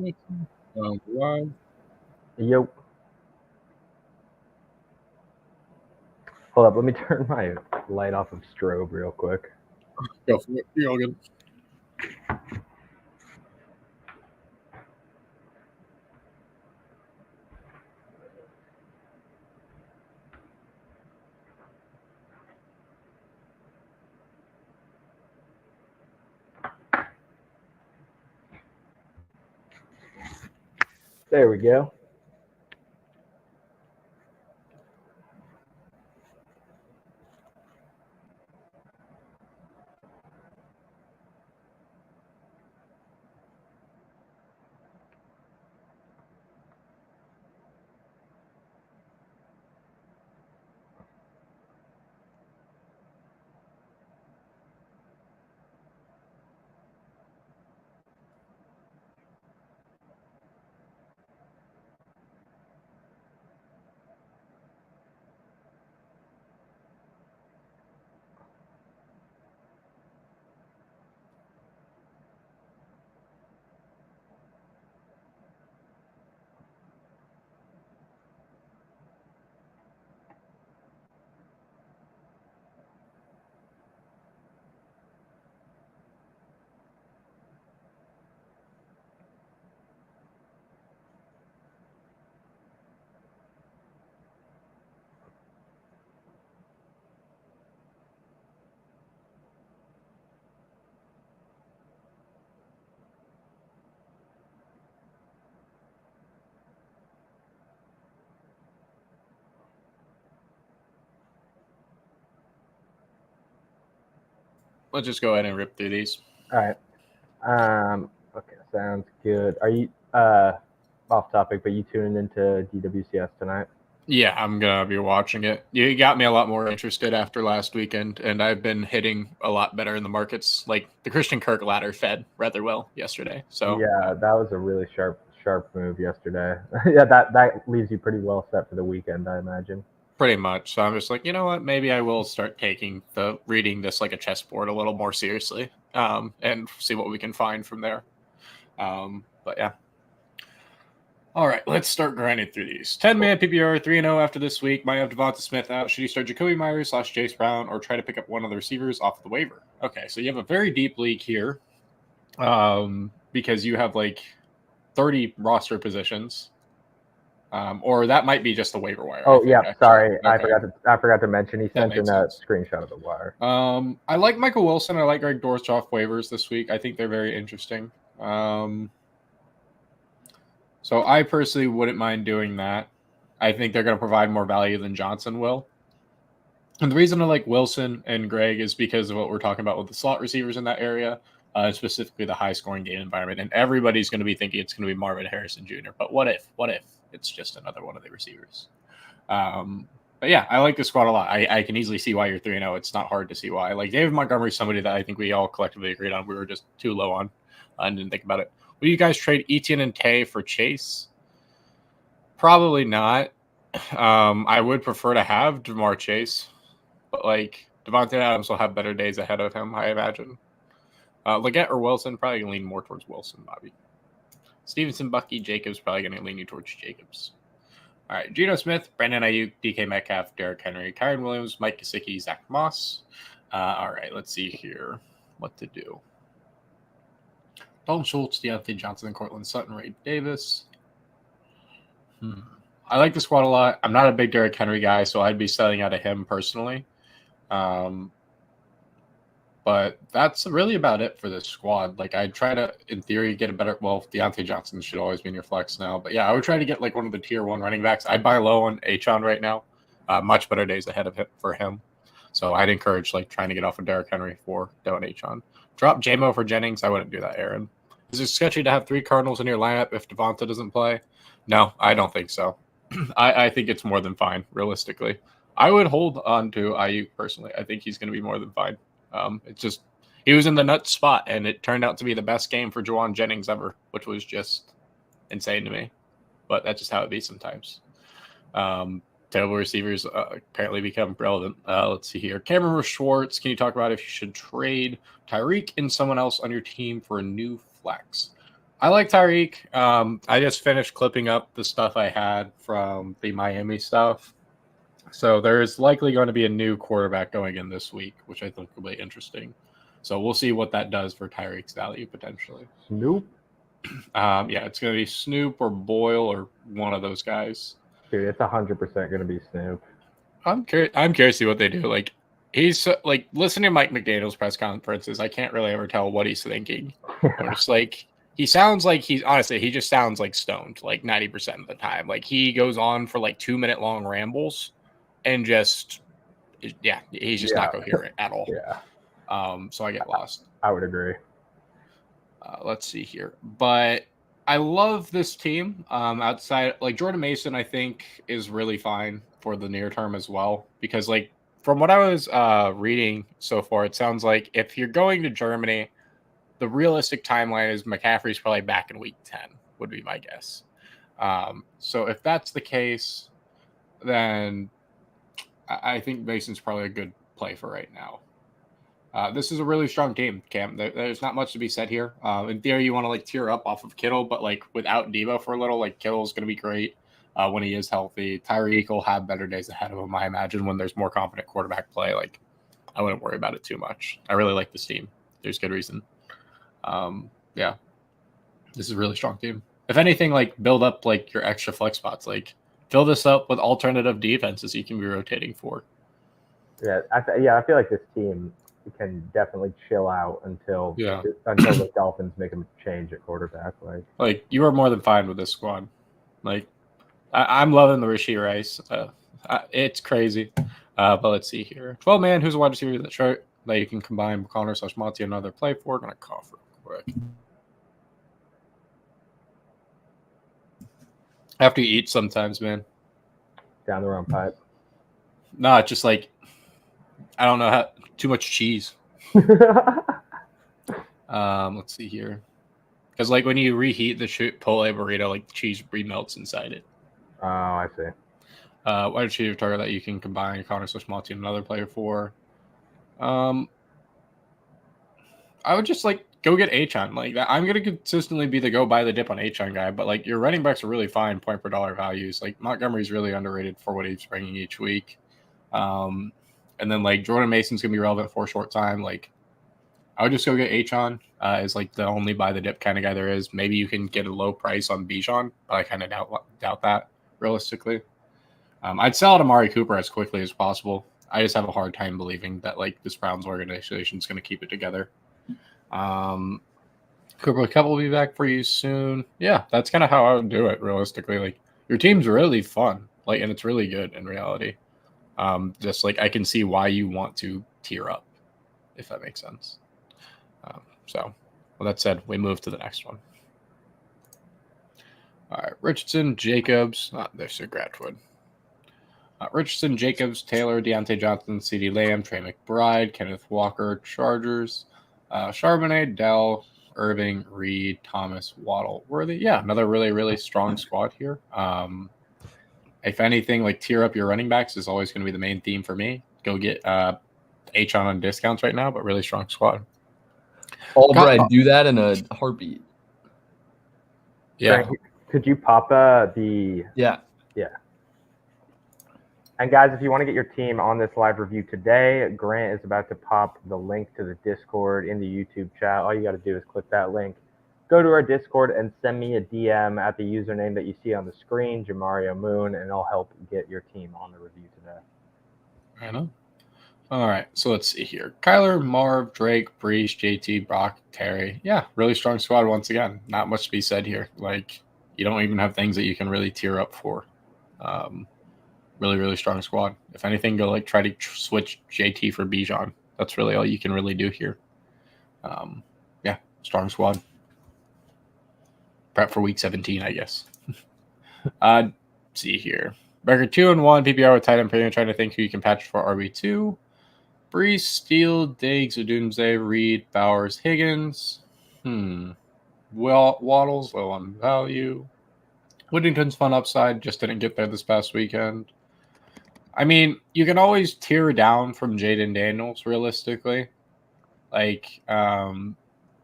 Live. Yo. Hold up, let me turn my light off of strobe real quick. Go for it. You're all good. There we go. Let's just go ahead and rip through these. All right. Okay, sounds good. Are you off topic, but you tuning into DWCS tonight? Yeah, I'm gonna be watching it. You got me a lot more interested after last weekend, and I've been hitting a lot better in the markets. Like the Christian Kirk ladder fed rather well yesterday. So Yeah, that was a really sharp move yesterday. Yeah, that leaves you pretty well set for the weekend, I imagine. pretty much. So I'm just like, you know what? Maybe I will start taking the reading this like a chessboard a little more seriously, and see what we can find from there. But yeah. All right, let's start grinding through these. 10-man PPR, 3-0 after this week. Might have Devonta Smith out. Should he start Jacoby Myers / Chase Brown or try to pick up one of the receivers off the waiver? Okay, so you have a very deep league here, because you have like 30 roster positions, or that might be just the waiver wire. Oh I think, yeah, actually. sorry, Okay. I forgot to mention he That sent in makes a sense. screenshot of the wire. I like Michael Wilson. I like Greg Dortch off waivers this week. I think they're very interesting. So I personally wouldn't mind doing that. I think they're going to provide more value than Johnson will. And the reason I like Wilson and Greg is because of what we're talking about with the slot receivers in that area, specifically the high scoring game environment. And everybody's going to be thinking it's going to be Marvin Harrison Jr. But what if it's just another one of the receivers? But yeah, I like the squad a lot. I can easily see why you're 3-0. It's not hard to see why. Like David Montgomery's somebody that I think we all collectively agreed on. We were just too low on and didn't think about it. Will you guys trade Etienne and Tay for Chase? Probably not. I would prefer to have Jamar Chase, but like Devontae Adams will have better days ahead of him, I imagine. Leggett or Wilson, probably going to lean more towards Wilson, Bobby. Stevenson, Bucky, Jacobs, probably going to lean you towards Jacobs. All right, Geno Smith, Brandon Ayuk, DK Metcalf, Derrick Henry, Kyren Williams, Mike Gesicki, Zach Moss. All right, let's see here what to do. Dalton Schultz, Deontay Johnson, Cortland Sutton, Ray Davis. I like the squad a lot. I'm not a big Derrick Henry guy, so I'd be selling out of him personally. But that's really about it for this squad. Like, I'd try to, in theory, get a better. Well, Deontay Johnson should always be in your flex now. But yeah, I would try to get like one of the tier 1 running backs. I'd buy low on Achon right now. Much better days ahead of him for him. So I'd encourage like trying to get off of Derrick Henry for Devon Achon. Drop JMO for Jennings. I wouldn't do that, Aaron. Is it sketchy to have 3 Cardinals in your lineup if Devonta doesn't play? No, I don't think so. I think it's more than fine, realistically. I would hold on to Ayuk personally. I think he's going to be more than fine. It's just he was in the nuts spot, and it turned out to be the best game for Juwan Jennings ever, which was just insane to me. But that's just how it be sometimes. Terrible receivers apparently become relevant. Let's see here. Cameron Schwartz, can you talk about if you should trade Tyreek and someone else on your team for a new flex? I like Tyreek. I just finished clipping up the stuff I had from the Miami stuff. So there's likely going to be a new quarterback going in this week, which I think will be interesting. So we'll see what that does for Tyreek's value potentially. Snoop? Yeah, it's going to be Snoop or Boyle or one of those guys. Dude, it's 100% going to be Snoop. I'm curious to see what they do. Like, he's like listening to Mike McDaniel's press conferences. I can't really ever tell what he's thinking. Or just like he sounds like he just sounds like stoned like 90% of the time. Like he goes on for like 2-minute long rambles and just he's just not coherent at all. Yeah. So I get lost. I would agree. Let's see here, but I love this team. Outside, like Jordan Mason, I think is really fine for the near term as well, because like from what I was reading so far, it sounds like if you're going to Germany, the realistic timeline is McCaffrey's probably back in week 10 would be my guess. So if that's the case, then I think Mason's probably a good play for right now. This is a really strong team, Cam. There's not much to be said here. In theory, you want to like tier up off of Kittle, but like without Deebo for a little, like Kittle's going to be great when he is healthy. Tyreek will have better days ahead of him, I imagine, when there's more confident quarterback play. Like, I wouldn't worry about it too much. I really like this team. There's good reason. Yeah, this is a really strong team. If anything, like build up like your extra flex spots. Like fill this up with alternative defenses you can be rotating for. Yeah, I feel like this team can definitely chill out until the Dolphins make a change at quarterback. Like you are more than fine with this squad. Like I'm loving the Rashee Rice. It's crazy. But let's see here. 12-man, who's a wide receiver that you can combine Connor/Monty another play for. Gonna cough real quick. After you eat sometimes, man. Down the wrong pipe. No, it's just like I don't know too much cheese. Let's see here. Because like when you reheat the Chipotle burrito, like the cheese remelts inside it. Oh, I see. Wide receiver target that you can combine Connor/Monty another player for. I would just like go get Achane. Like I'm gonna consistently be the go buy the dip on Achane guy, but like your running backs are really fine point per dollar values. Like Montgomery's really underrated for what he's bringing each week. And then like Jordan Mason's gonna be relevant for a short time. Like I would just go get Achane as like the only buy the dip kind of guy there is. Maybe you can get a low price on Bijan, but I kind of doubt that realistically. I'd sell out Amari Cooper as quickly as possible. I just have a hard time believing that like this Browns organization is going to keep it together. Cooper Cup will be back for you soon. Yeah, that's kind of how I would do it realistically. Like your team's really fun, like, and it's really good in reality. Just like I can see why you want to tier up, if that makes sense. So, with that said, we move to the next one. All right, Richardson, Jacobs. There's Sir Gratwood. Richardson, Jacobs, Taylor, Deontay Johnson, CeeDee Lamb, Trey McBride, Kenneth Walker, Chargers, Charbonnet, Dell, Irving, Reed, Thomas, Waddle, Worthy. Yeah, another really, really strong squad here. If anything, like tier up your running backs is always going to be the main theme for me. Go get Achane on discounts right now, but really strong squad. Albright, do that in a heartbeat. Yeah. Frank, could you pop the... Yeah. And guys, if you want to get your team on this live review today, Grant is about to pop the link to the Discord in the YouTube chat. All you got to do is click that link, go to our Discord, and send me a DM at the username that you see on the screen, Jamario Moon, and I'll help get your team on the review today. I know. All right, so let's see here. Kyler, Marv, Drake, Brees, JT, Brock, Terry. Yeah, really strong squad once again. Not much to be said here. Like, you don't even have things that you can really tier up for. Really, really strong squad. If anything, go like try to switch JT for Bijan. That's really all you can really do here. Yeah, strong squad. Prep for week 17, I guess. See here. Record 2-1, PPR with tight end premium. Trying to think who you can patch for RB2. Brees, Steele, Diggs, Odunze, Reed, Bowers, Higgins. Waddle's low on value. Whittington's fun upside. Just didn't get there this past weekend. I mean, you can always tear down from Jaden Daniels, realistically. Like,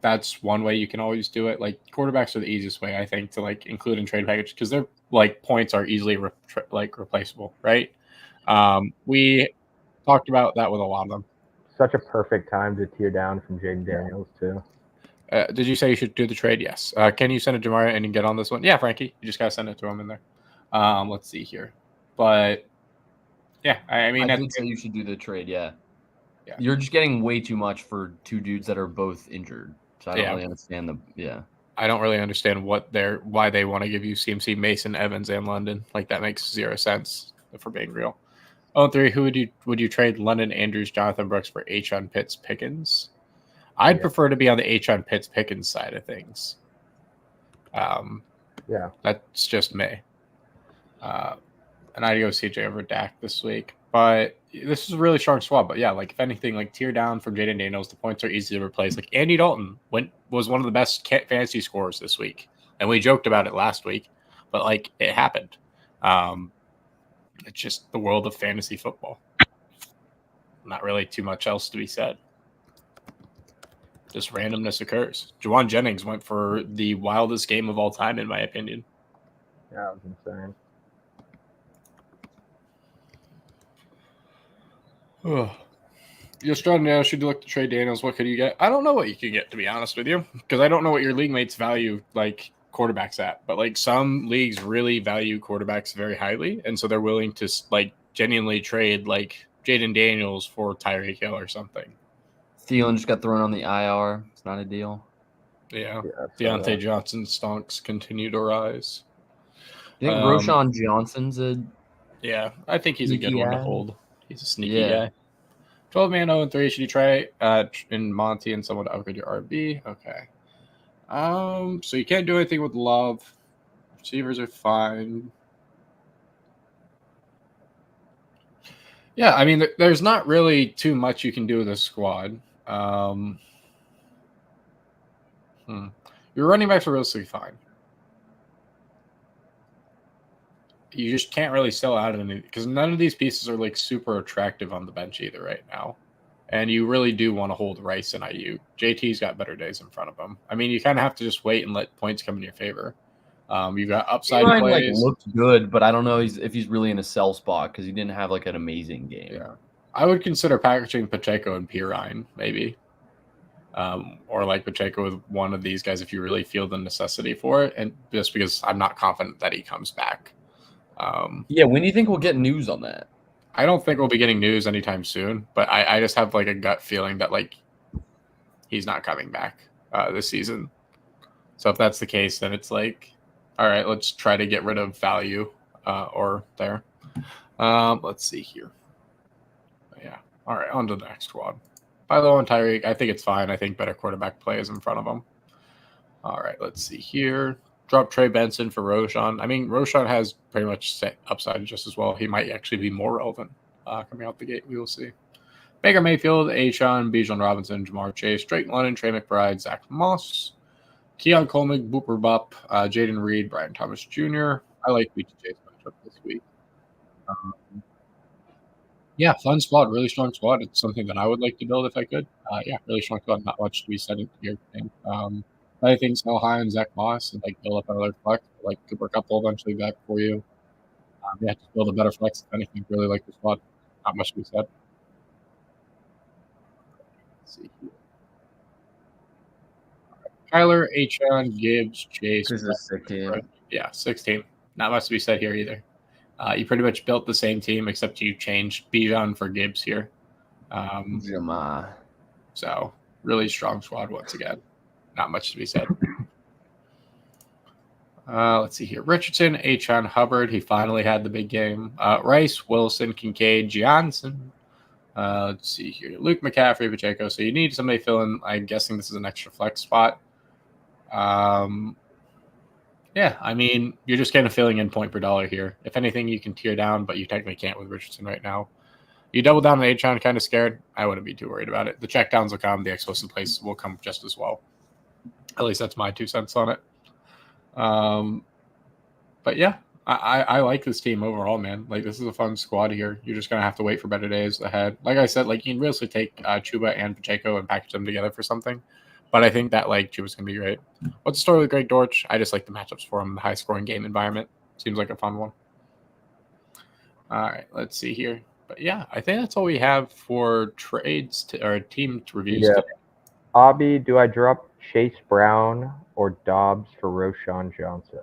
that's one way you can always do it. Like quarterbacks are the easiest way, I think, to like include in trade package because their like points are easily replaceable, right? We talked about that with a lot of them. Such a perfect time to tear down from Jaden Daniels too. Did you say you should do the trade? Yes. Can you send it to Mario and get on this one? Yeah, Frankie, you just gotta send it to him in there. Let's see here, but yeah, I mean, I did say you should do the trade. Yeah. Yeah. You're just getting way too much for two dudes that are both injured. So I don't really understand the. Yeah. I don't really understand why they want to give you CMC, Mason, Evans, and London. Like that makes zero sense if we're being real. 0-3, who would you trade London, Andrews, Jonathan Brooks for H-on Pitts, Pickens? I'd prefer to be on the H-on Pitts, Pickens side of things. That's just me. And I'd go CJ over Dak this week. But this is a really strong squad. But yeah, like if anything, like tear down from Jaden Daniels, the points are easy to replace. Like Andy Dalton was one of the best fantasy scorers this week, and we joked about it last week, but like it happened. It's just the world of fantasy football. Not really too much else to be said. Just randomness occurs. Juwan Jennings went for the wildest game of all time, in my opinion. Yeah, that was insane. You're starting now. Should you look to trade Daniels? What could you get? I don't know what you can get, to be honest with you, because I don't know what your league mates value like quarterbacks at. But like some leagues really value quarterbacks very highly, and so they're willing to like genuinely trade like Jaden Daniels for Tyreek Hill or something. Thielen just got thrown on the IR. It's not a deal. Yeah. Deontay Johnson stonks continue to rise. Do you think Roschon Johnson's a? Yeah, I think he's a good one to hold. He's a sneaky guy. 12-man 0-3. Should you try in Monty and someone to upgrade your RB? Okay. So you can't do anything with Love. Receivers are fine. Yeah, I mean, there's not really too much you can do with a squad. Your running backs are realistically fine. You just can't really sell out of any because none of these pieces are like super attractive on the bench either right now. And you really do want to hold Rice and IU. JT's got better days in front of him. I mean, you kind of have to just wait and let points come in your favor. You got upside plays. Like, looked good, but I don't know if he's really in a sell spot because he didn't have like an amazing game. Yeah, I would consider packaging Pacheco and Pirine maybe, or like Pacheco with one of these guys if you really feel the necessity for it, and just because I'm not confident that he comes back. When do you think we'll get news on that? I don't think we'll be getting news anytime soon, but I just have like a gut feeling that like he's not coming back this season. So if that's the case, then it's like, all right, let's try to get rid of value or there. Let's see here. Yeah. All right, on to the next squad. Philo and Tyreek, I think it's fine. I think better quarterback play is in front of them. All right, let's see here. Drop Trey Benson for Roschon. I mean, Roschon has pretty much set upside just as well. He might actually be more relevant coming out the gate. We will see. Baker Mayfield, Achon, Bijan Robinson, Jamar Chase, Drake London, Trey McBride, Zach Moss, Keon Coleman, Booper Bupp, Jaden Reed, Brian Thomas Jr. I like BTJ's matchup this week. Yeah, fun squad, really strong squad. It's something that I would like to build if I could. Really strong squad. Not much to be said here. I think sell high on Zach Moss and like build up another flex. Like Cooper Kupp will eventually back for you. Just build a better flex if anything. Really like the squad. Not much to be said. Let's see here. Kyler, Achon, Gibbs, Chase. This is a sick team. Yeah, 16. Not much to be said here either. You pretty much built the same team except you changed Bijan for Gibbs here. So really strong squad once again. Not much to be said. Let's see here. Richardson, Achon, Hubbard. He finally had the big game. Rice, Wilson, Kincaid, Johnson. Let's see here. Luke McCaffrey, Pacheco. So you need somebody to fill in. I'm guessing this is an extra flex spot. I mean, you're just kind of filling in point per dollar here. If anything, you can tear down, but you technically can't with Richardson right now. You double down on Achon, kind of scared. I wouldn't be too worried about it. The checkdowns will come. The explosive plays will come just as well. At least that's my 2 cents on it. But yeah, I like this team overall, man. Like, this is a fun squad here. You're just going to have to wait for better days ahead. Like I said, like you can really take Chuba and Pacheco and package them together for something. But I think that like Chuba's gonna be great. What's the story with Greg Dortch? I just like the matchups for him. The high scoring game environment seems like a fun one. All right, let's see here. But yeah, I think that's all we have for trades or team reviews. Yeah. Today. Abby, do I drop Chase Brown or Dobbs for Roshan Johnson?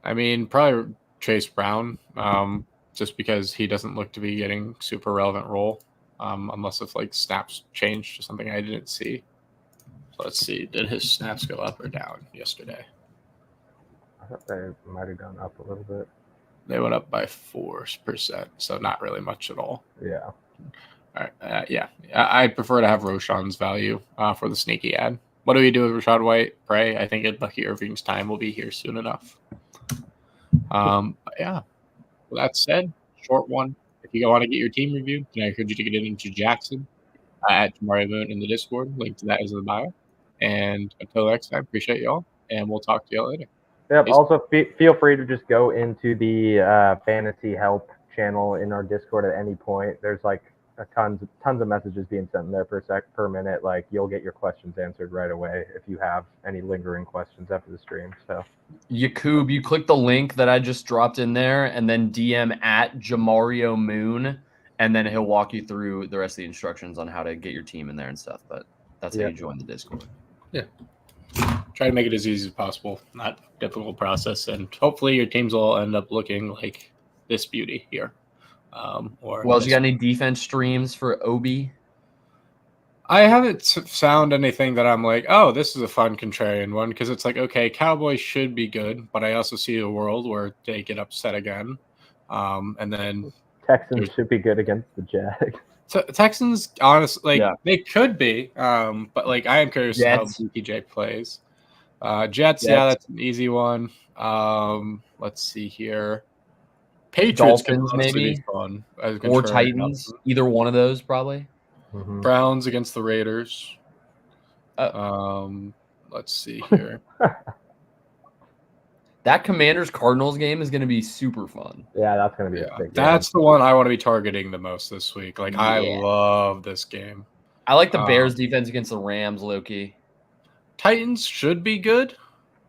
I mean, probably Chase Brown, just because he doesn't look to be getting super relevant role, unless if like snaps changed or something I didn't see. So let's see, did his snaps go up or down yesterday? I thought they might have gone up a little bit. They went up by 4%, so not really much at all. Yeah. All right, yeah, I prefer to have Roshan's value for the sneaky ad. What do we do with Rashad White? Pray. I think Bucky Irving's time will be here soon enough. Yeah. With that said, short one. If you want to get your team review, then I encourage you to get it into Jackson at Mario Moon in the Discord. Link to that is in the bio. And until next time, appreciate y'all, and we'll talk to y'all later. Yep. Peace. Also, feel free to just go into the fantasy help channel in our Discord at any point. There's like tons of messages being sent in there per minute. Like you'll get your questions answered right away if you have any lingering questions after the stream. So, Yakub, you click the link that I just dropped in there, and then DM at Jamario Moon, and then he'll walk you through the rest of the instructions on how to get your team in there and stuff. But that's how you join the Discord. Yeah. Try to make it as easy as possible, not difficult process, and hopefully your teams will end up looking like this beauty here. Or Well, you got any defense streams for Obi? I haven't found anything that I'm like, oh, this is a fun contrarian one, because it's like, okay, Cowboys should be good, but I also see a world where they get upset again, and then Texans should be good against the Jags. Texans, honestly, they could be, but like I am curious how BTJ plays. Jets, yeah, that's an easy one. Let's see here. Patriots Dolphins, maybe be fun, or Titans. Either one of those, probably. Mm-hmm. Browns against the Raiders. Let's see here. That Commanders-Cardinals game is going to be super fun. Yeah, that's going to be a big game. That's the one I want to be targeting the most this week. Like, I love this game. I like the Bears defense against the Rams, Loki. Titans should be good.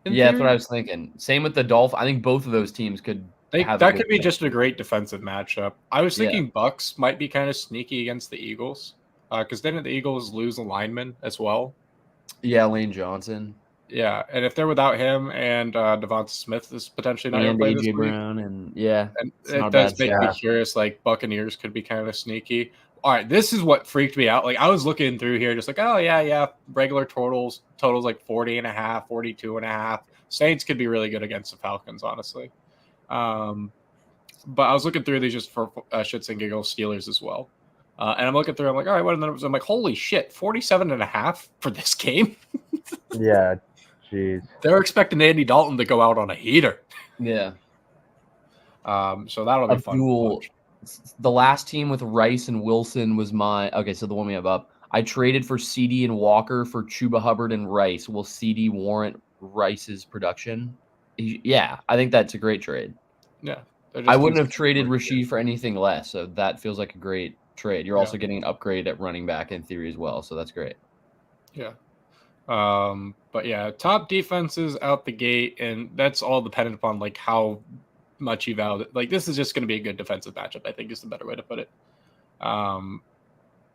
That's what I was thinking. Same with the Dolphins. I think both of those teams could that could be just a great defensive matchup. I was thinking Bucks might be kind of sneaky against the Eagles, because didn't the Eagles lose a lineman as well? Yeah, Lane Johnson. Yeah, and if they're without him and Devonta Smith is potentially not going to play this week, Brown and it does make me curious. Like Buccaneers could be kind of sneaky. All right, this is what freaked me out. Like I was looking through here, just like, oh yeah, regular totals like 40.5, 42.5. Saints could be really good against the Falcons, honestly. But I was looking through these just for shits and giggles, Steelers as well. And I'm looking through, I'm like, all right, what are the numbers? I'm like, holy shit, 47.5 for this game. Yeah, jeez. They're expecting Andy Dalton to go out on a heater. Yeah. So that'll be fun. The last team with Rice and Wilson was so the one we have up. I traded for CD and Walker for Chuba Hubbard and Rice. Will CD warrant Rice's production? Yeah, I think that's a great trade. Yeah. I wouldn't have traded Rashid for anything less, so that feels like a great trade. You're also getting an upgrade at running back in theory as well, so that's great. Yeah. But yeah, top defenses out the gate, and that's all dependent upon like how much you value it. Like this is just going to be a good defensive matchup, I think is the better way to put it.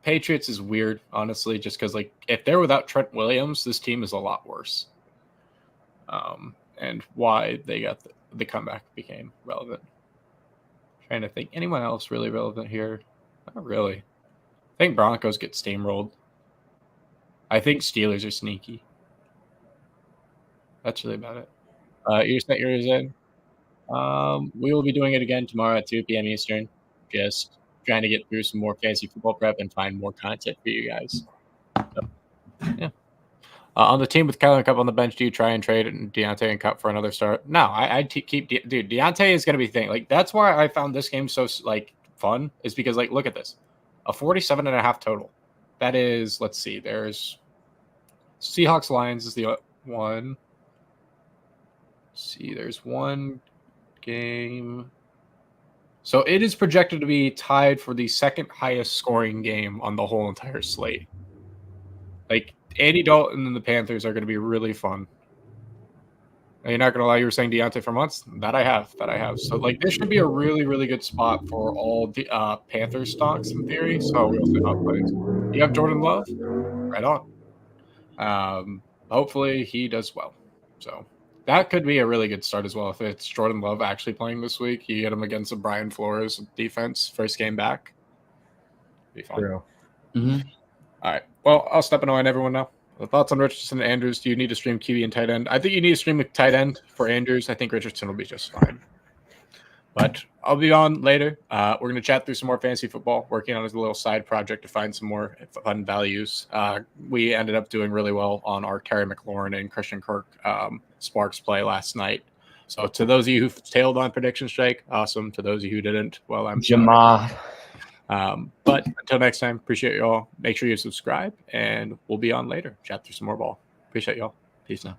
Patriots is weird, honestly, just because like if they're without Trent Williams, this team is a lot worse. And why they got the comeback became relevant. Trying to think anyone else really relevant here. Not really. I think Broncos get steamrolled. I think Steelers are sneaky. That's really about it. You set yours in. We will be doing it again tomorrow at 2 p.m. Eastern. Just trying to get through some more fantasy football prep and find more content for you guys. So, yeah. On the team with Kyler and Cup on the bench, do you try and trade Deontay and Cup for another start? No, I'd keep dude. Deontay is going to be the thing. Like that's why I found this game so like fun is because like look at this, a 47.5 total. That is, let's see. There's Seahawks Lions is the one. See, there's one game. So it is projected to be tied for the second highest scoring game on the whole entire slate. Like Andy Dalton and the Panthers are going to be really fun. And you're not going to lie, you were saying Deontay for months? That I have. So, like, this should be a really, really good spot for all the Panthers stocks in theory. So, we'll see how it plays. You have Jordan Love? Right on. Hopefully, he does well. So, that could be a really good start as well. If it's Jordan Love actually playing this week, you get him against the Brian Flores defense, first game back. Be fun. True. Mm-hmm. All right. Well, I'll step annoying everyone now. The thoughts on Richardson and Andrews? Do you need to stream QB and tight end? I think you need to stream a tight end for Andrews. I think Richardson will be just fine. But I'll be on later. We're going to chat through some more fantasy football, working on a little side project to find some more fun values. We ended up doing really well on our Terry McLaurin and Christian Kirk Sparks play last night. So to those of you who tailed on Prediction Strike, awesome. To those of you who didn't, well, I'm Jamah. But until next time, appreciate you all. Make sure you subscribe, and we'll be on later. Chat through some more ball. Appreciate y'all. Peace now.